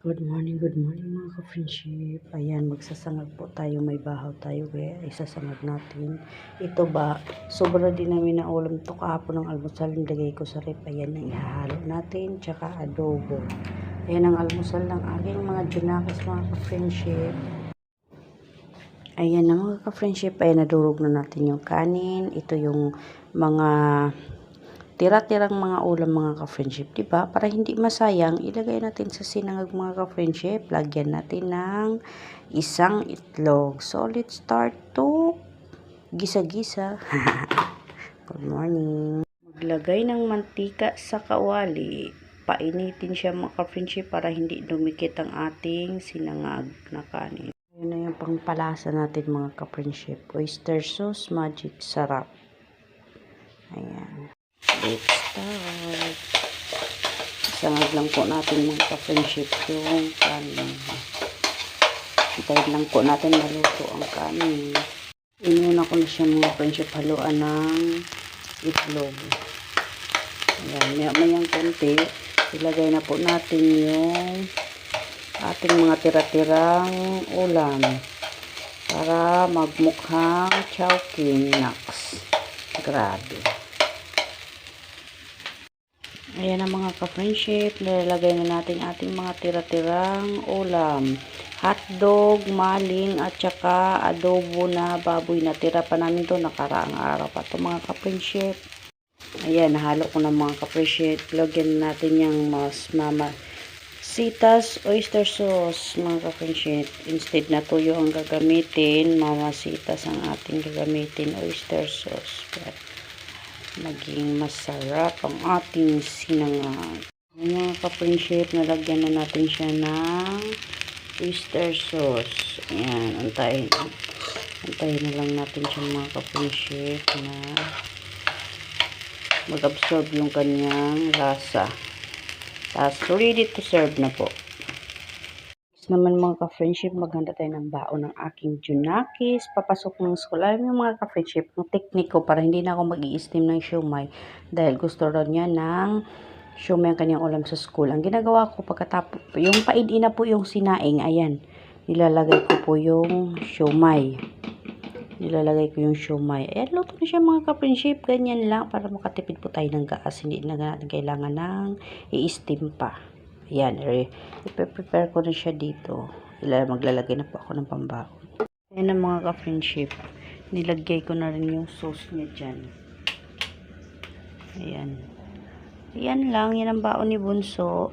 Good morning mga ka-friendship. Ayan, magsasangag po tayo. May bahaw tayo kaya isasangag natin. Ito ba, sobra din namin na ulam to kahapon ng almusal. Nilagay ko sa rep. Ayan ang ihalo natin. Tsaka adobo. Ayan ang almusal ng aking mga junakis mga ka-friendship. Ayan na mga ka-friendship. Ayan, nadurog na natin yung kanin. Ito yung mga tira-tirang mga ulam mga ka-friendship, diba? Para hindi masayang, ilagay natin sa sinangag mga ka-friendship. Lagyan natin ng isang itlog. So, let's start to gisa-gisa. Good morning. Maglagay ng mantika sa kawali. Painitin siya mga ka-friendship para hindi dumikit ang ating sinangag na kanin. Yun na yung pangpalasa natin mga ka-friendship. Oyster sauce, magic sarap. Ayan. Let's start. Isangag lang po natin mga ka-friendship yung kanin. Hintayin lang po natin maluto ang kanin. Inuna ko na siya mga friendship haluan ng itlog. Ayan, mayang konti. Ilagay na po natin yung ating mga tira-tirang ulam para magmukhang chowking nuts. Grabe. Ayan ang mga ka-friendship, nilalagay na natin ating mga tira-tirang ulam. Hotdog, maling, at saka adobo na baboy. Natira pa namin to nakaraang araw pa to mga ka-friendship. Ayan, nahalo ko na mga ka-friendship. Lagyan natin yung Mamasitas oyster sauce mga ka-friendship. Instead na tuyo ang gagamitin, Mamasitas ang ating gagamitin, oyster sauce. Maging masarap ang ating sinangag. Mga ka-friendship, nalagyan na natin siya ng oyster sauce. Ayan, antayin na lang natin siya mga ka-friendship na mag-absorb yung kanyang lasa. Tapos, ready to serve na po. Naman mga ka-friendship, maghanda tayo ng baon ng aking junakis papasok ng school. Alam niyo mga ka-friendship, ang technique ko para hindi na ako mag-i-steam ng siomay dahil gusto rin niya ng siomay ang kanyang ulam sa school. Ang ginagawa ko pagkatapos, yung paid-in na po yung sinaing, ayan, nilalagay ko po yung siomay. Ayan, luto na siya mga ka-friendship. Ganyan lang para makatipid po tayo ng gas. Hindi na natin kailangan ng i-steam pa. Ayan, i-prepare ko na siya dito. Maglalagay na po ako ng pambaon. Ayan na mga ka-friendship. Nilagay ko na rin yung sauce niya dyan. Ayan. Ayan lang, yan ang baon ni Bunso.